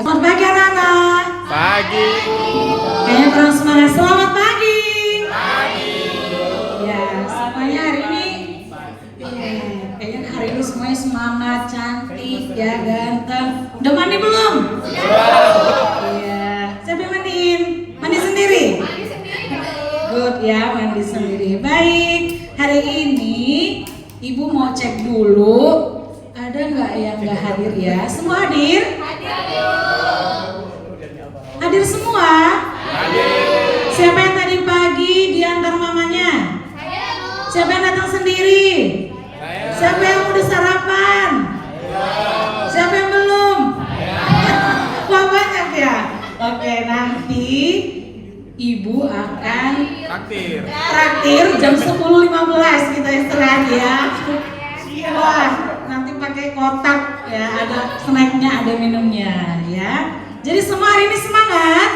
Selamat pagi anak-anak. Pagi. Kayaknya kurang semangat. Selamat pagi. Pagi. Ya, semuanya hari ini. Kayaknya hari ini semuanya semangat, cantik, ya, ganteng. Udah mandi belum? Iya. Siapa yang mandiin? Mandi sendiri? Good ya, mandi sendiri. Baik. Hari ini Ibu mau cek dulu. Ada nggak yang nggak hadir ya? Semua hadir? Hadir semua? Siapa yang tadi pagi diantar mamanya? Siapa yang datang sendiri? Siapa yang udah sarapan? Siapa yang belum? Wah, banyak ya? Oke, nanti Ibu akan traktir jam 10.15 kita istirahat ya. Wah, nanti pakai kotak ya, ada snacknya, ada minumnya ya. Jadi semua hari ini semangat?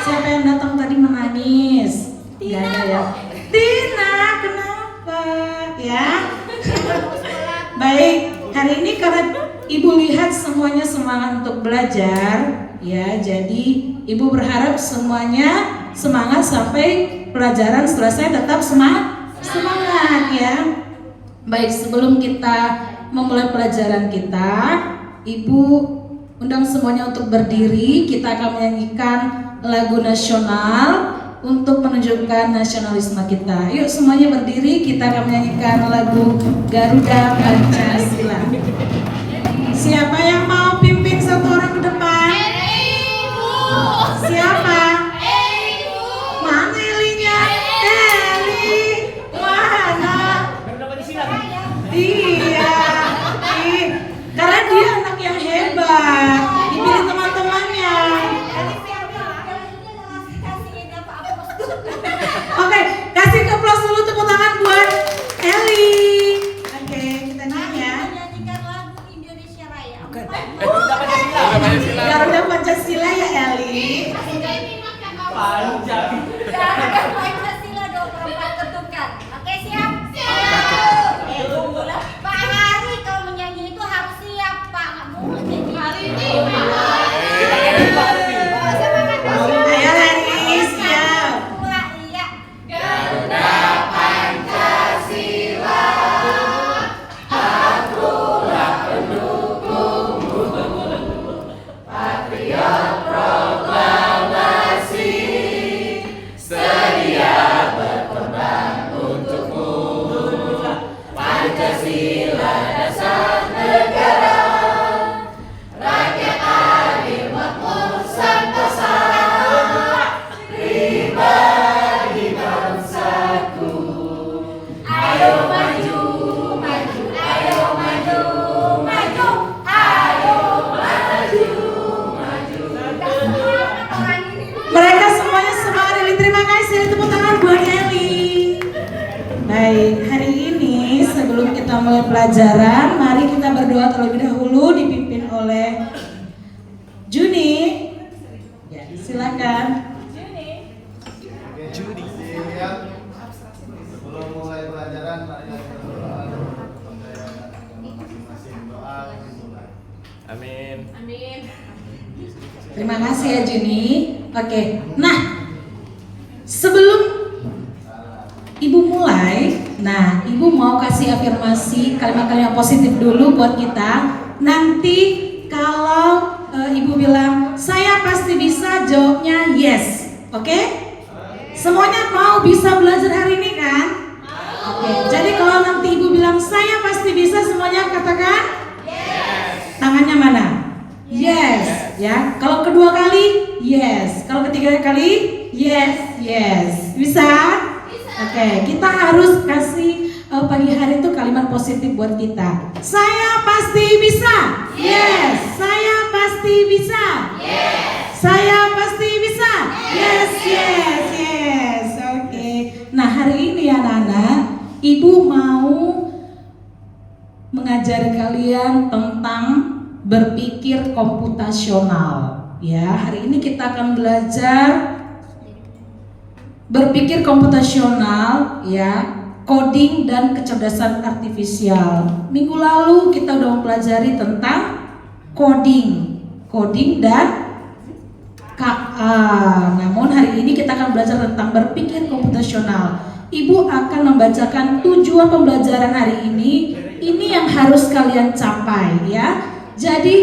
Siapa yang datang tadi menangis? Gak ada ya? Tina, kenapa? Ya. Baik, hari ini karena Ibu lihat semuanya semangat untuk belajar, ya. Jadi Ibu berharap semuanya semangat sampai pelajaran selesai, tetap semangat ya. Baik, sebelum kita memulai pelajaran kita, Ibu undang semuanya untuk berdiri. Kita akan menyanyikan lagu nasional untuk menunjukkan nasionalisme kita. Yuk semuanya berdiri, kita akan menyanyikan lagu Garuda Pancasila. Siapa yang mau pimpin satu orang ke depan? Siapa? Mana Elinya? Eli, mana? Iya, karena dia anak yang hebat, dipilih teman-temannya. Oke, kasih keplos dulu tepuk tangan buat Eli. Oke, kita nanya. Garuda Pancasila ya Eli. Garuda Pancasila dong, perempuan ketukan. Oke, siap? Pak Hari kalau menyanyi itu harus siap, Pak. Nggak boleh nyanyi hari ini. Ayo Eli, siap. Dua, iya. Mereka semuanya semangat Eli. Terima kasih, tepuk tangan buat Eli. Baik, hari ini sebelum kita mulai pelajaran, mari kita berdoa terlebih dahulu dipimpin oleh Juni. Ya, silakan. Sebelum mulai pelajaran, mari kita berdoa. Masing-masing doa dimulai. Amin. Terima kasih ya Juni. Oke, nah sebelum Ibu mulai, nah Ibu mau kasih afirmasi kalimat-kalimat positif dulu buat kita. Nanti kalau Ibu bilang saya pasti bisa, jawabnya yes. Oke? Semuanya mau bisa belajar hari ini kan? Oke, jadi kalau nanti Ibu bilang saya pasti bisa, semuanya katakan yes. Tangannya mana? Yes, ya. Kalau kedua kali, yes. Kalau ketiga kali, yes, yes. Bisa? Oke, kita harus kasih pagi hari itu kalimat positif buat kita. Saya pasti bisa. Yes. Saya pasti bisa. Yes. Saya pasti bisa. Yes, yes, yes. Oke. Nah, hari ini anak-anak, Ibu mau mengajari kalian tentang berpikir komputasional. Ya, hari ini kita akan belajar berpikir komputasional, ya, coding dan kecerdasan artifisial. Minggu lalu kita udah mempelajari tentang coding. coding dan KA. Namun hari ini kita akan belajar tentang berpikir komputasional. Ibu akan membacakan tujuan pembelajaran hari ini. Ini yang harus kalian capai ya. Jadi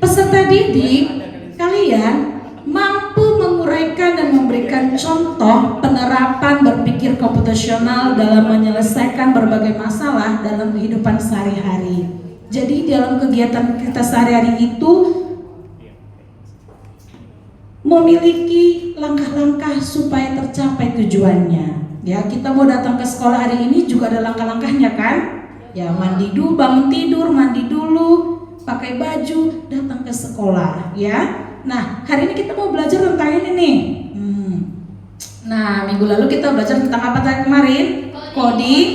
peserta didik kalian mampu menguraikan dan memberikan contoh penerapan berpikir komputasional dalam menyelesaikan berbagai masalah dalam kehidupan sehari-hari. Jadi dalam kegiatan kita sehari-hari itu memiliki langkah-langkah supaya tercapai tujuannya. Ya, kita mau datang ke sekolah hari ini juga ada langkah-langkahnya kan? Ya, mandi dulu, bangun tidur, mandi dulu, pakai baju, datang ke sekolah, ya. Nah, hari ini kita mau belajar tentang ini nih. Nah, minggu lalu kita belajar tentang apa tadi kemarin? Coding,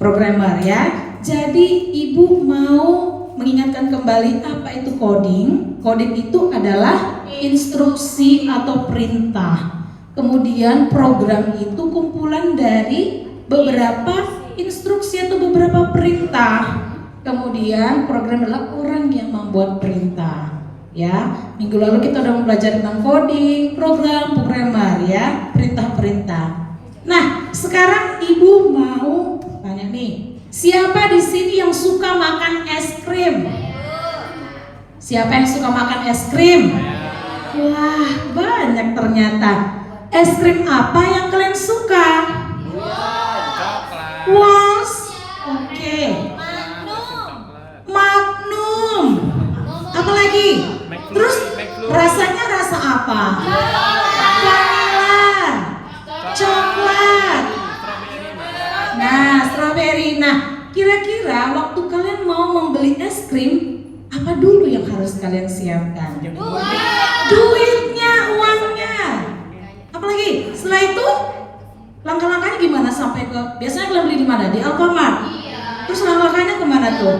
programmer ya. Jadi ibu mau mengingatkan kembali apa itu coding. Coding itu adalah instruksi atau perintah. Kemudian program itu kumpulan dari beberapa instruksi atau beberapa perintah. Kemudian program adalah orang yang membuat perintah. Ya, minggu lalu kita udah mempelajari tentang coding, programmer ya, perintah-perintah. Nah, sekarang ibu mau tanya nih, siapa di sini yang suka makan es krim? Siapa yang suka makan es krim? Wah, banyak ternyata. Es krim apa yang kalian suka? Was, oke. Magnum. Apa lagi? Terus rasanya rasa apa? Vanilla, coklat. Nah, strawberry. Nah, kira-kira waktu kalian mau membeli es krim, apa dulu yang harus kalian siapkan? Duitnya, uangnya. Apa lagi? Setelah itu, langkah-langkahnya gimana sampai ke? Biasanya kalian beli di mana? Di Alfamart. Terus langkah-langkahnya kemana tuh?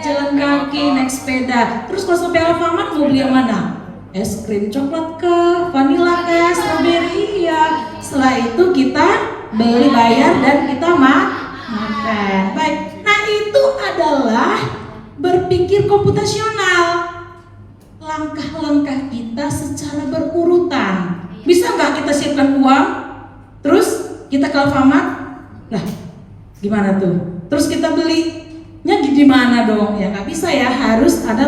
Jalan kaki, naik sepeda. Terus kalau sampai Alfamart mau beli yang mana? Es krim coklat kah? Vanilla kah? Strawberry ya. Setelah itu kita beli, bayar, dan kita makan. Baik. Nah, itu adalah berpikir komputasional. Langkah-langkah kita secara berurutan. Bisa nggak kita siapkan uang? Terus kita ke Alfamart? Lah, gimana tuh? Terus kita beli di mana dong? Ya nggak bisa ya, harus ada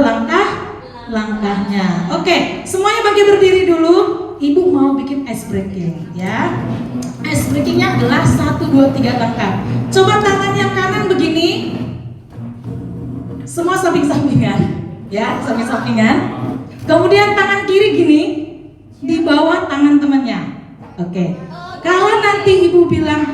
langkahnya. Oke, semuanya bangkit berdiri dulu. Ibu mau bikin ice breaking ya. Ice breakingnya adalah 1, 2, 3 langkah. Coba tangan yang kanan begini, semua samping-sampingan ya, samping-sampingan. Kemudian tangan kiri gini, di bawah tangan temannya. Oke, kalau nanti ibu bilang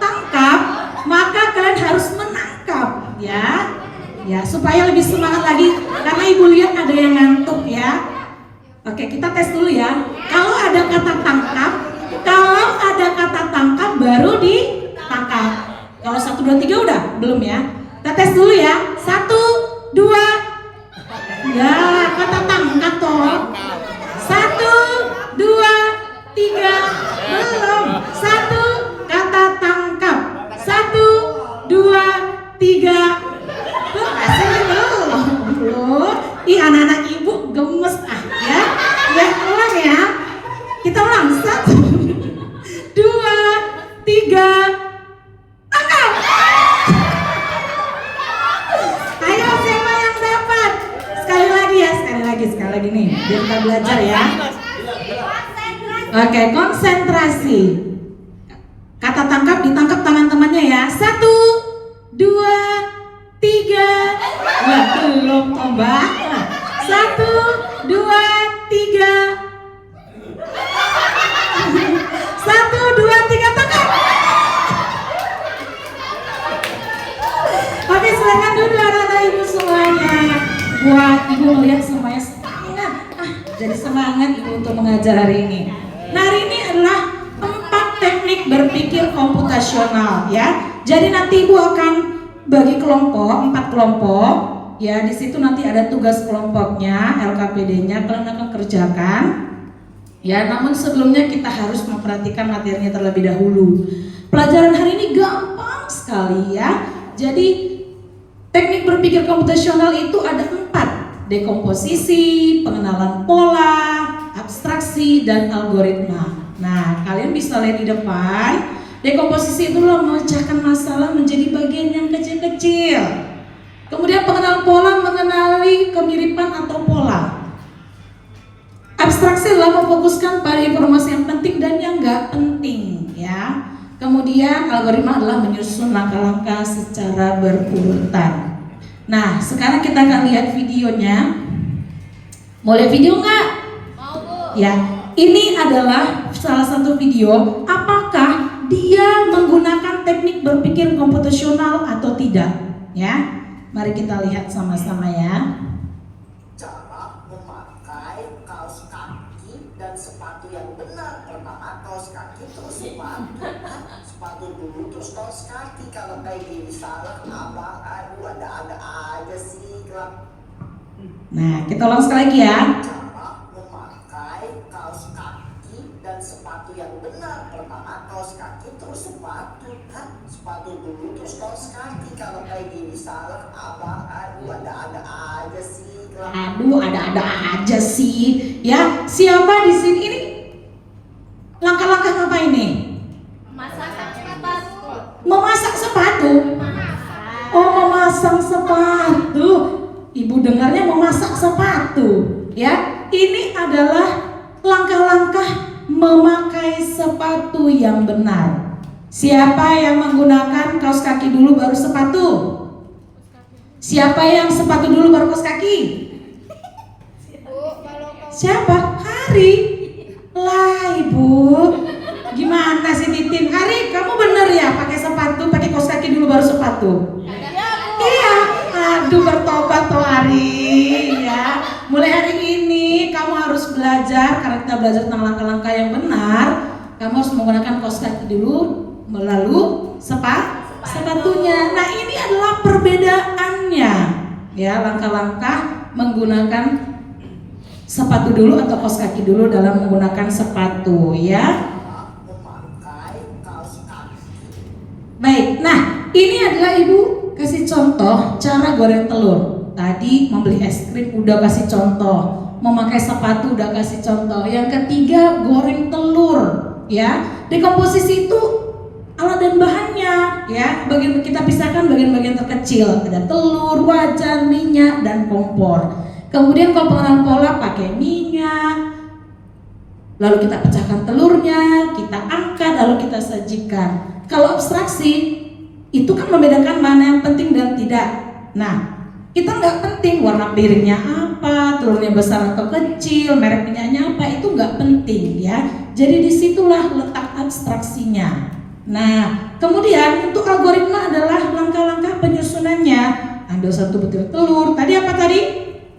tangkap, maka kalian harus menangkap ya, supaya lebih semangat lagi karena ibu lihat ada yang ngantuk ya. Oke, kita tes dulu ya. Kalau ada kata tangkap baru ditangkap. Kalau 1, 2, 3 udah belum ya? Kita tes dulu ya. 1, 2. Ya, kata tangkap toh. 1, 2, 3. Belum. 1 kata tangkap. 1, 2, 3. Belum. Ih, anak-anak ibu gemes ya. Ya, ulang ya. Kita ulang. 1, 2, 3. Tangkap. Ayo, siapa yang dapat? Sekali lagi nih. Biar kita belajar ya. Oke, konsentrasi. Kata tangkap ditangkap tangan temannya ya. 1, 2, 3. Wah, belum Mbak. 1, 2, 3. 1, 2, 3 tangkap. Oke, silakan duduk anak-anak ibu semuanya. Wah, ibu melihat semuanya semangat. Jadi semangat ibu untuk mengajar hari ini. Nah, hari ini adalah 4 teknik berpikir komputasional ya. Jadi nanti ibu akan bagi kelompok, 4 kelompok. Ya, di situ nanti ada tugas kelompoknya, LKPD-nya kalian akan kerjakan. Ya, namun sebelumnya kita harus memperhatikan materinya terlebih dahulu. Pelajaran hari ini gampang sekali ya. Jadi teknik berpikir komputasional itu ada 4 4, dekomposisi, pengenalan pola, abstraksi, dan algoritma. Nah, kalian bisa lihat di depan, dekomposisi itu memecahkan masalah menjadi bagian yang kecil-kecil. Kemudian pengenalan pola, mengenali kemiripan atau pola. Abstraksi adalah memfokuskan pada informasi yang penting dan yang nggak penting, ya. Kemudian algoritma adalah menyusun langkah-langkah secara berurutan. Nah, sekarang kita akan lihat videonya. Mau lihat video nggak? Mau, Bu. Ya, ini adalah salah satu video. Apakah dia menggunakan teknik berpikir komputasional atau tidak? Ya, mari kita lihat sama-sama ya. Cara memakai kaos kaki dan sepatu yang benar. Pertama kaos kaki terus sepatu. Sepatu dulu terus kaos kaki. Kalau kayak gini salah, abang, aduh ada-ada aja sih. Nah, kita ulang sekali lagi ya. Cara memakai kaos kaki dan sepatu yang benar. Pertama kaos kaki terus sepatu. Sepatu dulu terus kaos kaki. Kalau kayak gini salah, abang, aduh ada-ada aja sih. Aduh, ada-ada aja sih. Ya, siapa di sini ini? Langkah-langkah apa ini? Masak sepatu. Memasak sepatu. Oh, memasang sepatu. Ibu dengarnya memasak sepatu. Ya, ini adalah langkah-langkah memakai sepatu yang benar. Siapa yang menggunakan kaos kaki dulu baru sepatu? Siapa yang sepatu dulu baru kaos kaki? Siapa? Hari. Lah, Ibu. Gimana sih Titin? Hari, kamu bener ya pakai sepatu, pakai kaos kaki dulu baru sepatu? Iya. Aduh, bertobat toh Ari ya. Mulai hari ini kamu harus belajar, karena kita belajar tentang langkah-langkah yang benar. Kamu harus menggunakan kaos kaki dulu, lalu sepatunya. Nah, ini adalah perbedaannya. Ya, langkah-langkah menggunakan sepatu dulu atau kaos kaki dulu dalam menggunakan sepatu ya. Baik, nah ini adalah Ibu kasih contoh cara goreng telur. Tadi membeli es krim udah kasih contoh, memakai sepatu udah kasih contoh. Yang ketiga goreng telur ya. Dekomposisi itu alat dan bahannya ya. Bagian kita pisahkan bagian-bagian terkecil. Ada telur, wajan, minyak, dan kompor. Kemudian kalau pengenalan pola pakai minyak. Lalu kita pecahkan telurnya, kita angkat, lalu kita sajikan. Kalau abstraksi itu kan membedakan mana yang penting dan tidak. Nah, kita nggak penting warna piringnya apa, telurnya besar atau kecil, merek minyaknya apa, itu nggak penting ya. Jadi disitulah letak abstraksinya. Nah, kemudian untuk algoritma adalah langkah-langkah penyusunannya. Ambil satu butir telur. Tadi apa tadi?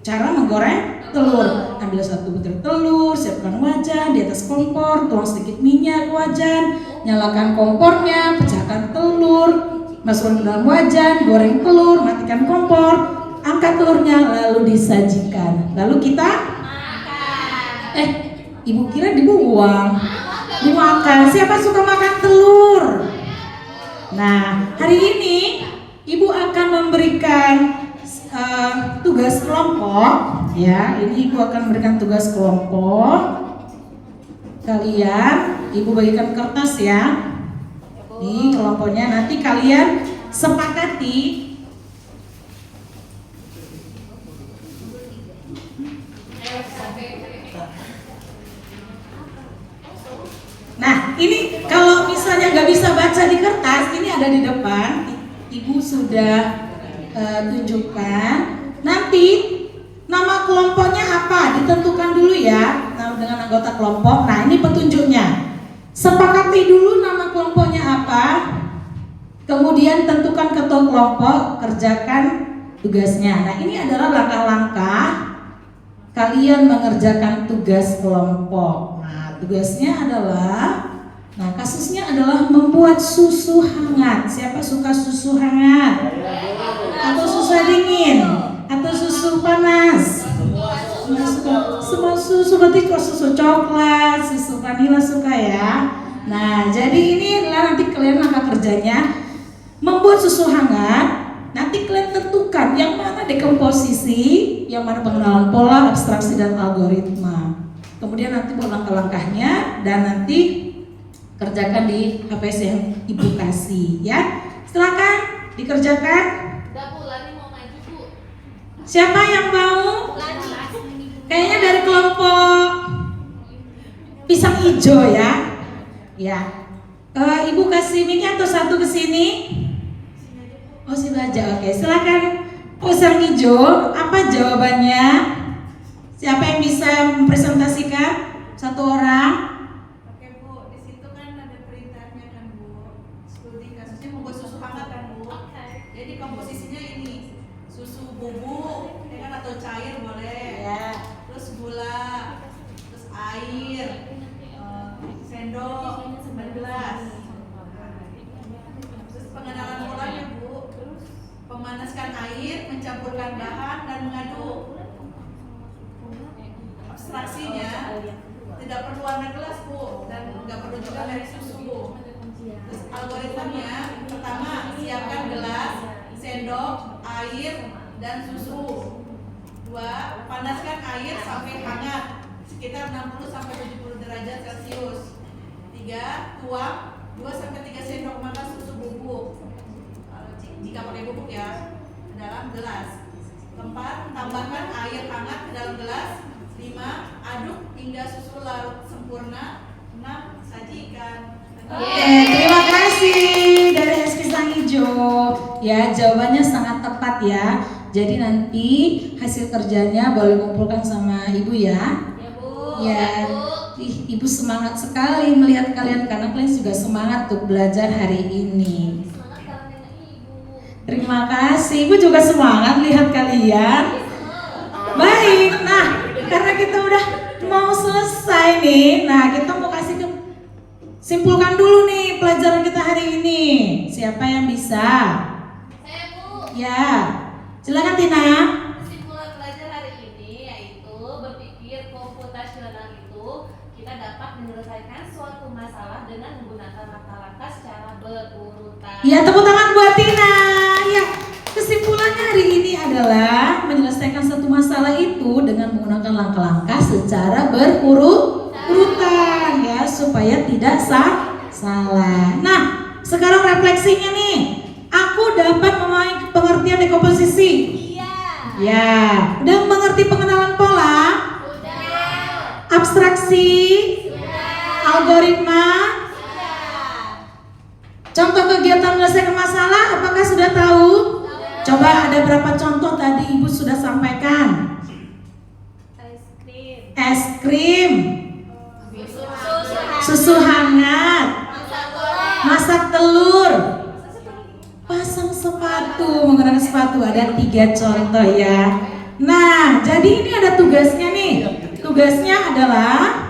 Cara menggoreng telur. Ambil satu butir telur, siapkan wajan di atas kompor, tuang sedikit minyak wajan, nyalakan kompornya, pecahkan telur, masukkan ke dalam wajan, goreng telur, matikan kompor, angkat telurnya, lalu disajikan. Lalu kita makan. Ibu kira dibuang, dimakan. Siapa suka makan telur? Nah, hari ini Ibu akan memberikan tugas kelompok ya. Ini Ibu akan memberikan tugas kelompok. Kalian Ibu bagikan kertas ya. Nih kelompoknya, nanti kalian sepakati Nah, ini kalau misalnya nggak bisa baca di kertas, ini ada di depan. Ibu sudah tunjukkan. Nanti nama kelompoknya apa ditentukan dulu ya dengan anggota kelompok. Nah, ini petunjuknya. Sepakati dulu nama kelompoknya apa. Kemudian tentukan ketua kelompok, kerjakan tugasnya. Nah, ini adalah langkah-langkah kalian mengerjakan tugas kelompok. Nah, tugasnya adalah, nah kasusnya adalah membuat susu hangat. Siapa suka susu hangat? Atau susu dingin? Atau susu panas? Semua susu, berarti kok susu coklat, susu vanila suka ya. Nah, jadi ini adalah nanti kalian langkah kerjanya membuat susu hangat. Nanti kalian tentukan tentukan yang mana dekomposisi, yang mana pengenalan pola, abstraksi, dan algoritma. Kemudian nanti buat langkah-langkahnya dan nanti kerjakan di HPS yang Ibu kasih ya. Silakan dikerjakan. Lani mau maju, Bu. Siapa yang mau? Lani. Kayaknya dari kelompok pisang hijau ya. Ya. Ibu kasih mic atau satu ke sini? Oh, sini aja. Oke, silakan. Pisang hijau, apa jawabannya? Siapa yang bisa mempresentasikan? Satu orang. Oke Bu, di situ kan ada perintahnya kan Bu. Studi kasusnya membuat susu hangat kan Bu. Jadi komposisinya ini susu bubuk, ya kan, atau cair boleh. Ya. Terus gula, terus air, sendok, gelas. Terus pengenalan polanya Bu. Memanaskan air, mencampurkan bahan dan mengaduk. Abstraksinya tidak perlu warna gelas Bu, dan nggak perlu juga dari susu. Terus algoritmanya, pertama siapkan gelas, sendok, air, dan susu. 2. Panaskan air sampai hangat sekitar 60-70 derajat Celcius. 3. Tuang 2-3 sendok makan susu bubuk, jika pakai bubuk ya, ke dalam gelas. 4. Tambahkan air hangat ke dalam gelas. 5. Aduk hingga susu larut sempurna. 6. Sajikan. Terima kasih dari Es Pisang Hijau. Ya, jawabannya sangat tepat ya. Jadi nanti hasil kerjanya boleh kumpulkan sama Ibu ya. Ya, Bu. Ya. Ibu semangat sekali melihat kalian karena kalian juga semangat untuk belajar hari ini. Semangat karena dengan Ibu. Terima kasih. Ibu juga semangat lihat kalian. Baik. Nah, karena kita udah mau selesai nih. Nah, kita mau kasih simpulkan dulu nih pelajaran kita hari ini. Siapa yang bisa? Saya, Bu. Ya. Silakan Tina. Kesimpulan belajar hari ini yaitu berpikir komputasional itu kita dapat menyelesaikan suatu masalah dengan menggunakan langkah-langkah secara berurutan. Ya, tepuk tangan buat Tina. Ya, kesimpulannya hari ini adalah menyelesaikan satu masalah itu dengan menggunakan langkah-langkah secara berurutan ya, supaya tidak salah. Nah, sekarang refleksinya nih. Aku dapat memahami pengertian dekomposisi. Iya. Ya, udah mengerti pengenalan pola, Sudah. abstraksi, Sudah. algoritma. Sudah. Contoh kegiatan menyelesaikan masalah, apakah sudah tahu? Coba ada berapa contoh tadi Ibu sudah sampaikan? Es krim. Es krim, Susu. susu hangat, Masak bola. masak telur, pasang sepatu, menggunakan sepatu. Ada 3 contoh ya. Nah, jadi ini ada tugasnya nih. Tugasnya adalah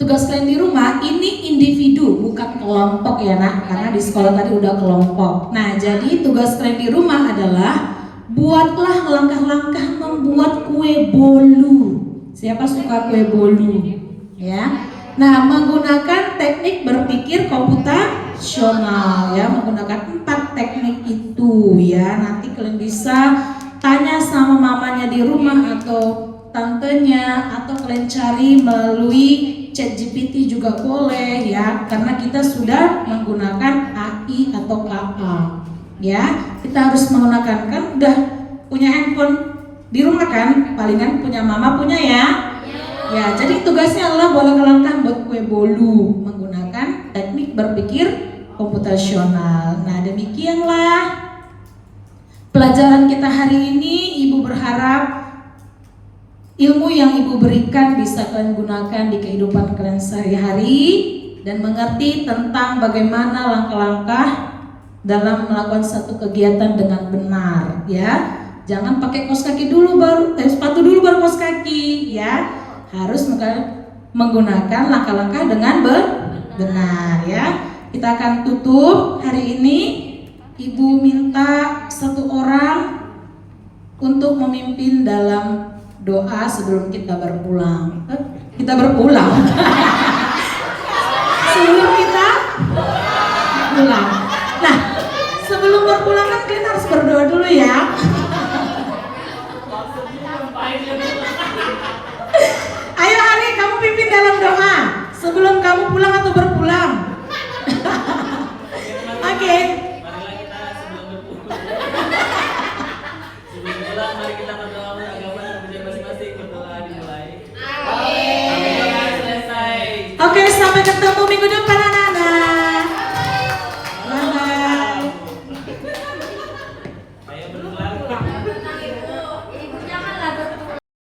tugas kalian di rumah ini individu, bukan kelompok ya nak, karena di sekolah tadi udah kelompok. Nah, jadi tugas kalian di rumah adalah buatlah langkah-langkah membuat kue bolu. Siapa suka kue bolu? Ya. Nah, menggunakan teknik berpikir komputasional ya, menggunakan 4 teknik itu ya. Nanti kalian bisa tanya sama mamanya di rumah atau tantenya, atau kalian cari melalui ChatGPT juga boleh ya, karena kita sudah menggunakan AI atau KA ya. Kita harus menggunakan, kan udah punya handphone di rumah kan, palingan punya mama punya ya. Ya, jadi tugasnya adalah buat langkah buat kue bolu menggunakan teknik berpikir komputasional. Nah, demikianlah pelajaran kita hari ini. Ibu berharap ilmu yang Ibu berikan bisa kalian gunakan di kehidupan kalian sehari-hari dan mengerti tentang bagaimana langkah-langkah dalam melakukan satu kegiatan dengan benar ya. Jangan pakai kaos kaki dulu baru sepatu dulu baru kaos kaki ya. Harus menggunakan langkah-langkah dengan benar ya. Kita akan tutup hari ini. Ibu minta 1 orang untuk memimpin dalam doa sebelum kita berpulang. Kita berpulang. Sebelum kita pulang. Nah, sebelum berpulang kan kalian harus berdoa dulu ya. Ayo Ari, kamu pimpin dalam doa sebelum kamu pulang atau berpulang. Oke. Marilah kita sebelum berpulang. Sebelum pulang, mari kita berdoa agama dan tujuan masing-masing. Berdoa dimulai. Amin. Selesai. Oke, sampai ketemu minggu depan.